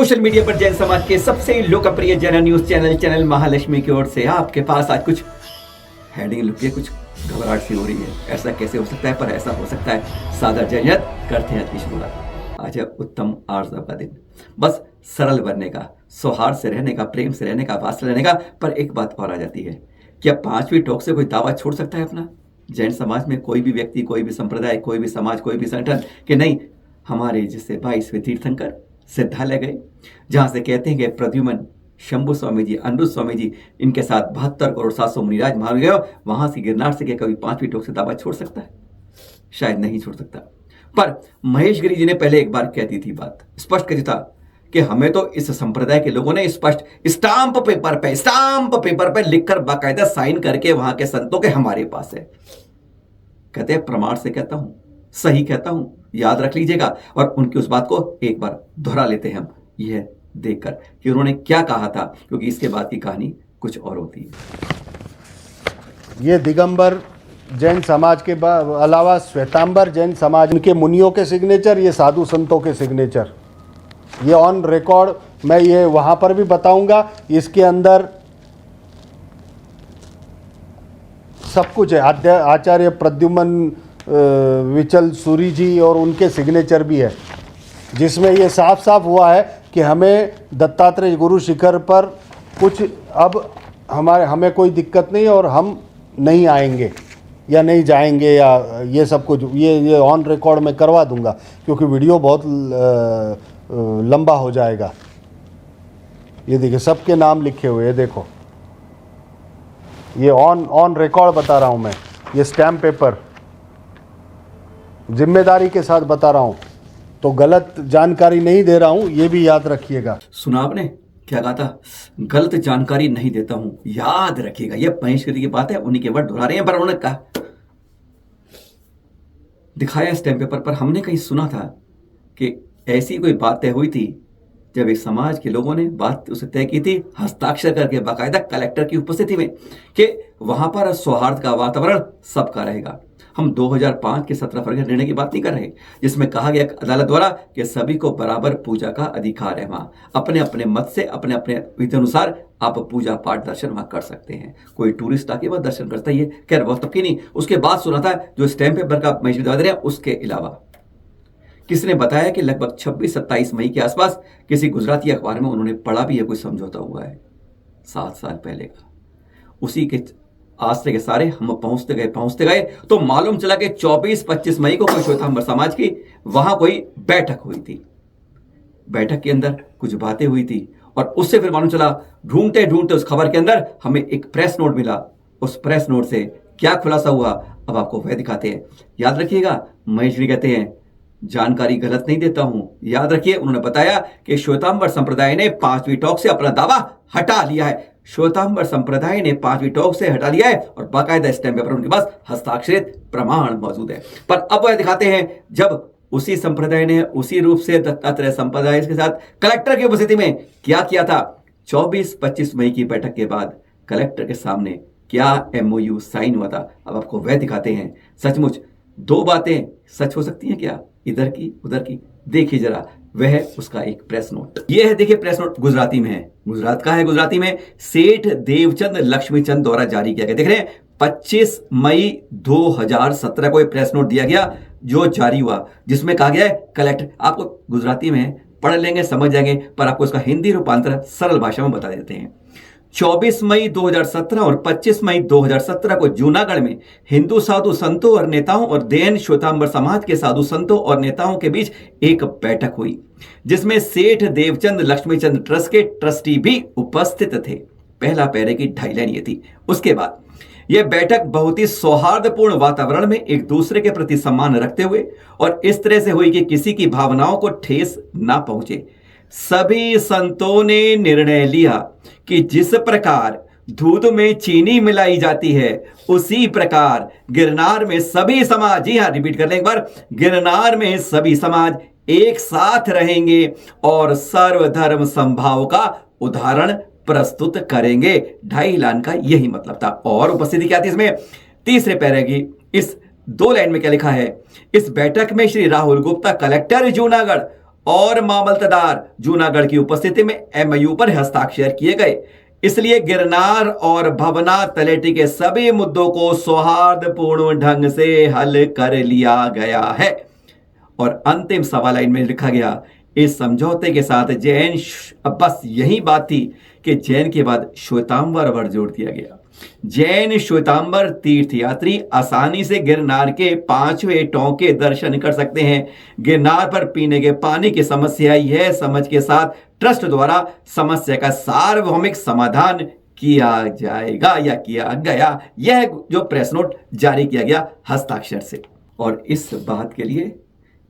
Social media पर जैन समाज के सबसे लोकप्रिय जैन न्यूज चैनल महालक्ष्मी की ओर से आपके पास आज कुछ हेडिंग लुक के कुछ घबराहट सी हो रही है। ऐसा कैसे हो सकता है, पर ऐसा हो सकता है। सादा जैनियत करते हैं आज की शुरुआत। आज है उत्तम आर्जव का दिन। बस सरल बनने का, सौहार्द से रहने का, प्रेम से रहने का, वात्सल्य रहने का। पर एक बात और आ जाती है, क्या 5वीं टोक से कोई दावा छोड़ सकता है अपना? जैन समाज में कोई भी व्यक्ति, कोई भी संप्रदाय, कोई भी समाज, कोई भी संगठन कि नहीं, हमारे जिससे 22वें तीर्थंकर सिद्धालय गए, जहां से कहते हैं कि प्रद्युमन शंभु स्वामी जी, अनिरुद्ध स्वामी जी, इनके साथ 72 करोड़ 700 मुनिराज महान गए, वहां से गिरनार से क्या कभी 5वीं टोक से दावा छोड़ सकता है? शायद नहीं छोड़ सकता। पर महेश गिरी जी ने पहले एक बार कह दी थी, बात स्पष्ट कही था कि हमें तो इस संप्रदाय के लोगों ने स्पष्ट स्टाम्प पेपर पे लिखकर बाकायदा साइन करके वहां के संतों के हमारे पास है। कहते हैं प्रमाण से कहता हूं, सही कहता हूं, याद रख लीजिएगा। और उनकी उस बात को एक बार दोहरा लेते हैं हम, यह देखकर कि उन्होंने क्या कहा था, क्योंकि इसके बाद की कहानी कुछ और होती है। ये दिगंबर जैन समाज के अलावा श्वेतांबर जैन समाज, उनके मुनियों के सिग्नेचर, ये साधु संतों के सिग्नेचर, ये ऑन रिकॉर्ड मैं ये वहाँ पर भी बताऊंगा। इसके अंदर सब कुछ है। आचार्य प्रद्युमन विचल सूरी जी और उनके सिग्नेचर भी है, जिसमें ये साफ साफ हुआ है कि हमें दत्तात्रेय गुरु शिखर पर कुछ अब हमें कोई दिक्कत नहीं और हम नहीं आएंगे या नहीं जाएंगे, या ये सब कुछ ये ऑन रिकॉर्ड में करवा दूंगा, क्योंकि वीडियो बहुत लंबा हो जाएगा। ये देखिए सबके नाम लिखे हुए, देखो ये ऑन रिकॉर्ड बता रहा हूँ मैं, ये स्टैम्प पेपर जिम्मेदारी के साथ बता रहा हूँ, तो गलत जानकारी नहीं दे रहा हूँ, ये भी याद रखिएगा। सुना आपने क्या कहा था? गलत जानकारी नहीं देता हूं, याद रखिएगा। ये महेश गिरी की बात है, उन्हीं के वर्ड दोहरा रहे हैं। पर उन्होंने कहा, दिखाया स्टैम्प पेपर पर, हमने कहीं सुना था कि ऐसी कोई बात तय हुई थी जब एक समाज के लोगों ने बात उसे तय की थी, हस्ताक्षर करके बाकायदा कलेक्टर की उपस्थिति में, कि वहां पर सौहार्द का वातावरण सबका रहेगा। हम 2005 के 17 फरवरी निर्णय की बात नहीं कर रहे, जिसमें कहा गया अदालत द्वारा कि सभी को बराबर पूजा का अधिकार है। वहां अपने अपने मत से, अपने अपने विधि अनुसार आप पूजा पाठ दर्शन वहां कर सकते हैं। कोई टूरिस्ट आके वह दर्शन करता ही है, खैर वह तब की नहीं। उसके बाद सुना था जो स्टैम्प पेपर का महेश बता रहे हैं, उसके अलावा किसने बताया कि लगभग 26-27 मई के आसपास किसी गुजराती अखबार में उन्होंने पढ़ा भी है, कोई समझौता हुआ है 7 साल पहले का। उसी के आस्ते के सारे हम पहुंचते गए तो मालूम चला कि 24-25 मई को कोई श्वेतांबर समाज की वहां कोई बैठक हुई थी। बैठक के अंदर कुछ बातें हुई थी और उससे फिर मालूम चला, ढूंढते ढूंढते उस खबर के अंदर हमें एक प्रेस नोट मिला। उस प्रेस नोट से क्या खुलासा हुआ, अब आपको वह दिखाते हैं। याद रखिएगा, महेश जी कहते हैं जानकारी गलत नहीं देता हूं, याद रखिए। उन्होंने बताया कि श्वेतांबर संप्रदाय ने 5वीं टोक से अपना दावा हटा लिया है। श्वेतांबर संप्रदाय ने 5वीं टोक से हटा लिया है और बाकायदा स्टैम्प पेपर उनके पास हस्ताक्षरित प्रमाण मौजूद है। पर अब वह दिखाते हैं जब उसी संप्रदाय ने उसी रूप से दत्तात्रेय संप्रदाय के साथ कलेक्टर की उपस्थिति में क्या किया था। 24-25 मई की बैठक के बाद कलेक्टर के सामने क्या MOU साइन हुआ था, अब आपको वह दिखाते हैं। सचमुच 2 बातें सच हो सकती हैं क्या, इधर की उधर की। देखिए जरा, वह है उसका एक प्रेस नोट। यह है, देखिए प्रेस नोट गुजराती में है। गुजरात का है, गुजराती में सेठ देवचंद लक्ष्मीचंद द्वारा जारी किया गया। देख रहे हैं 25 मई 2017 को एक प्रेस नोट दिया गया जो जारी हुआ, जिसमें कहा गया है कलेक्टर, आपको गुजराती में पढ़ लेंगे समझ जाएंगे, पर आपको इसका हिंदी रूपांतर सरल भाषा में बता देते हैं। 24 मई 2017 और 25 मई 2017 को जूनागढ़ में हिंदू साधु संतों और नेताओं और जैन श्वेतांबर समाज के साधु संतों और नेताओं के बीच एक बैठक हुई, जिसमें सेठ देवचंद लक्ष्मीचंद ट्रस्ट के ट्रस्टी भी उपस्थित थे। पहला पैरे की 2.5 लाइन ये थी। उसके बाद यह बैठक बहुत ही सौहार्दपूर्ण वातावरण में एक दूसरे के प्रति सम्मान रखते हुए और इस तरह से हुई कि किसी की भावनाओं को ठेस ना पहुंचे। सभी संतों ने निर्णय लिया कि जिस प्रकार दूध में चीनी मिलाई जाती है, उसी प्रकार गिरनार में सभी समाज, जी हाँ रिपीट कर लें एक बार, गिरनार में सभी समाज एक साथ रहेंगे और सर्वधर्म संभाव का उदाहरण प्रस्तुत करेंगे। 2.5 लाइन का यही मतलब था। और उपस्थिति क्या थी इसमें, तीसरे पैरे की इस 2 लाइन में क्या लिखा है, इस बैठक में श्री राहुल गुप्ता कलेक्टर जूनागढ़ और मामलतदार जूनागढ़ की उपस्थिति में एमओयू पर हस्ताक्षर किए गए। इसलिए गिरनार और भवना तलेटी के सभी मुद्दों को सौहार्दपूर्ण ढंग से हल कर लिया गया है। और अंतिम सवा लाइन में लिखा गया, इस समझौते के साथ जैन, बस यही बात थी कि जैन के बाद श्वेतांबर वर्ड जोड़ दिया गया। जैन श्वेतांबर तीर्थयात्री आसानी से गिरनार के 5वें टों के दर्शन कर सकते हैं। गिरनार पर पीने के पानी की समस्या यह समझ के साथ ट्रस्ट द्वारा समस्या का सार्वभौमिक समाधान किया जाएगा या किया गया। यह जो प्रेस नोट जारी किया गया हस्ताक्षर से, और इस बात के लिए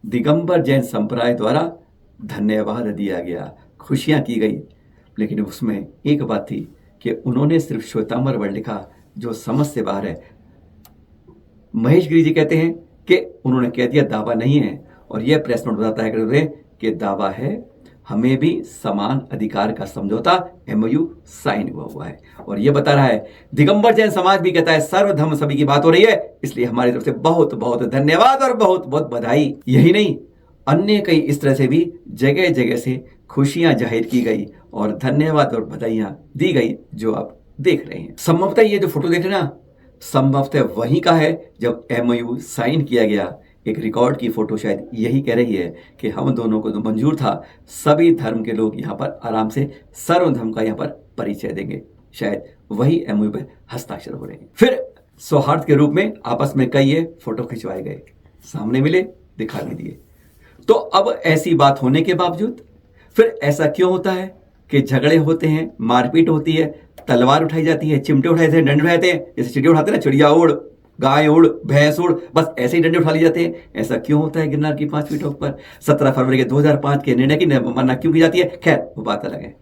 दिगंबर जैन संप्रदाय द्वारा धन्यवाद दिया गया, खुशियां की गई। लेकिन उसमें एक बात थी कि उन्होंने सिर्फ श्वेतांबर वर्ड लिखा जो समझ से बाहर है। महेश गिरी जी कहते हैं कि उन्होंने कह दिया दावा नहीं है, और यह प्रेस नोट बताता है कि दावा है, हमें भी समान अधिकार का समझौता एमओयू साइन हुआ है। और यह बता रहा है दिगंबर जैन समाज भी कहता है सर्वधर्म सभी की बात हो रही है, इसलिए हमारी तरफ से बहुत बहुत धन्यवाद और बहुत बहुत बधाई। यही नहीं, अन्य कई इस तरह से भी जगह जगह से खुशियां जाहिर की गई और धन्यवाद और बधाइयां दी गई, जो आप देख रहे हैं। संभवतः ये जो फोटो देख रहे हैं ना, संभवतः वही का है जब एमओयू साइन किया गया। एक रिकॉर्ड की फोटो शायद यही कह रही है कि हम दोनों को तो मंजूर था, सभी धर्म के लोग यहाँ पर आराम से सर्वधर्म का यहाँ पर परिचय देंगे। शायद वही एमओयू पर हस्ताक्षर हो रहे हैं। फिर सौहार्द के रूप में आपस में कई ये फोटो खिंचवाए गए, सामने मिले, दिखा भी दिए। तो अब ऐसी बात होने के बावजूद फिर ऐसा क्यों होता है कि झगड़े होते हैं, मारपीट होती है, तलवार उठाई जाती है, चिमटे उठाए जाते हैं, डंडे उठाते हैं, जैसे चिड़िया उठाते हैं ना, चिड़िया उड़, गाय उड़, भैंस उड़, बस ऐसे ही डंडे उठा लिए जाते हैं। ऐसा क्यों होता है गिरनार की 5वीं टॉप पर 17 फरवरी के 2005 के निर्णय की मानना क्यों की जाती है? खैर वो बात अलग है।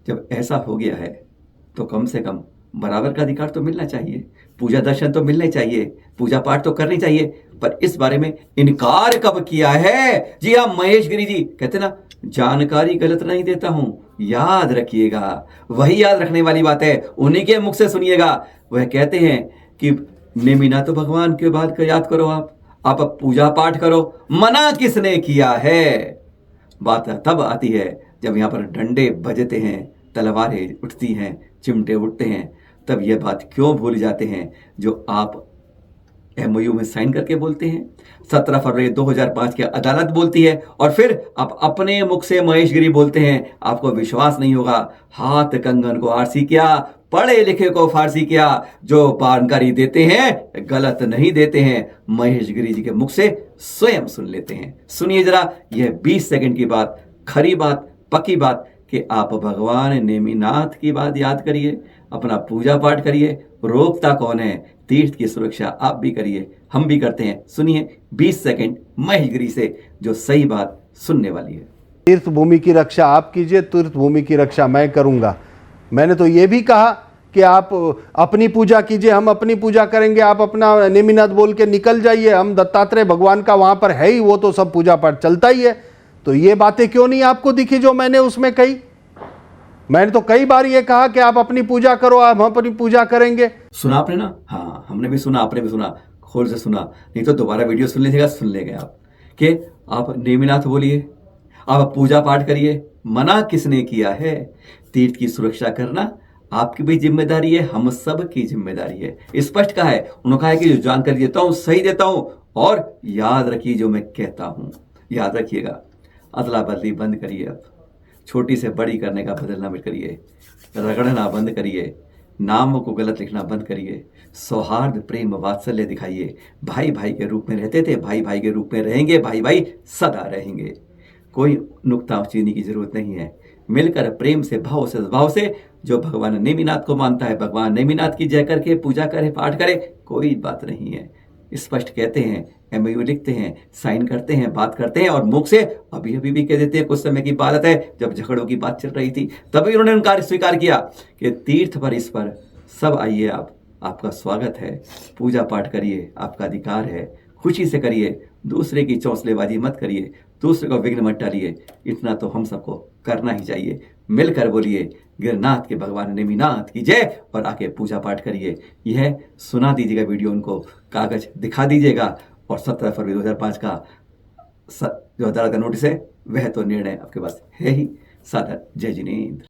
जब ऐसा हो गया है तो कम से कम बराबर का अधिकार तो मिलना चाहिए, पूजा दर्शन तो मिलने चाहिए, पूजा पाठ तो करनी चाहिए। पर इस बारे में इनकार कब किया है? जी हाँ, महेश गिरी जी कहते ना, जानकारी गलत नहीं देता हूं, याद रखिएगा। वही याद रखने वाली बात है, उन्हीं के मुख से सुनिएगा। वह कहते हैं कि नेमिनाथ तो भगवान के बाद का याद करो, आप पूजा पाठ करो। मना किसने किया है? बात तब आती है जब यहाँ पर डंडे बजते हैं, तलवारें उठती हैं, चिमटे उठते हैं, तब यह बात क्यों भूल जाते हैं जो आप एमओयू में साइन करके बोलते हैं। 17 फरवरी 2005 की अदालत बोलती है, और फिर आप अपने मुख से महेश गिरी बोलते हैं। आपको विश्वास नहीं होगा, हाथ कंगन को आरसी किया, पढ़े लिखे को फारसी किया। जो जानकारी देते हैं गलत नहीं देते हैं, महेश गिरी जी के मुख से स्वयं सुन लेते हैं। सुनिए जरा यह 20 सेकंड की बात, खरी बात, पक्की बात कि आप भगवान नेमिनाथ की बात याद करिए, अपना पूजा पाठ करिए। रोकता कौन है? तीर्थ की सुरक्षा आप भी करिए, हम भी करते हैं। सुनिए 20 सेकंड महेश गिरी से, जो सही बात सुनने वाली है। तीर्थ भूमि की रक्षा आप कीजिए, तीर्थ भूमि की रक्षा मैं करूंगा। मैंने तो ये भी कहा कि आप अपनी पूजा कीजिए, हम अपनी पूजा करेंगे, आप अपना नेमिनाथ बोल के निकल जाइए। हम दत्तात्रेय भगवान का वहां पर है ही, वो तो सब पूजा पाठ चलता ही है। तो ये बातें क्यों नहीं आपको दिखी जो मैंने उसमें कही? मैंने तो कई बार ये कहा कि आप अपनी पूजा करो, आप अपनी पूजा करेंगे। सुना आपने ना? हाँ, हमने भी सुना, आपने भी सुना, खोल से सुना। नहीं तो दोबारा वीडियो सुन लीजिएगा, सुन लेंगे आप कि आप नेमिनाथ बोलिए, आप पूजा पाठ करिए। मना किसने किया है? तीर्थ की सुरक्षा करना आपकी भी जिम्मेदारी है, हम सब की जिम्मेदारी है। स्पष्ट कहा है, उन्होंने कहा है कि जो जानकारी देता हूं सही देता हूं, और याद रखिए जो मैं कहता हूं, याद रखिएगा। अदला बदली बंद करिए, अब छोटी से बड़ी करने का बदलना मत करिए, रगड़ना बंद करिए, नामों को गलत लिखना बंद करिए, सौहार्द प्रेम वात्सल्य दिखाइए। भाई भाई के रूप में रहते थे, भाई भाई के रूप में रहेंगे, भाई भाई सदा रहेंगे। कोई नुक्ता चीनी की जरूरत नहीं है। मिलकर प्रेम से, भाव से, सद्भाव से, जो भगवान नेमिनाथ को मानता है भगवान नेमिनाथ की जय करके पूजा करे, पाठ करे, कोई बात नहीं है। स्पष्ट कहते हैं, एमओयू लिखते हैं, साइन करते हैं, बात करते हैं, और मुख से अभी अभी भी कह देते हैं। कुछ समय की बात है जब झगड़ों की बात चल रही थी, तभी उन्होंने उनका स्वीकार किया कि तीर्थ पर, इस पर सब आइए, आप, आपका स्वागत है, पूजा पाठ करिए, आपका अधिकार है, खुशी से करिए, दूसरे की चौंसलेबाजी मत करिए, दूसरे को विघ्न मत डालिए। इतना तो हम सबको करना ही चाहिए। मिलकर बोलिए गिरनाथ के भगवान नेमिनाथ की जय, और आके पूजा पाठ करिए। यह सुना दीजिएगा वीडियो, उनको कागज दिखा दीजिएगा, और 17 फरवरी 2005 का जो अदालत का नोटिस है वह तो निर्णय आपके पास है ही। सादर जय जिनेंद्र।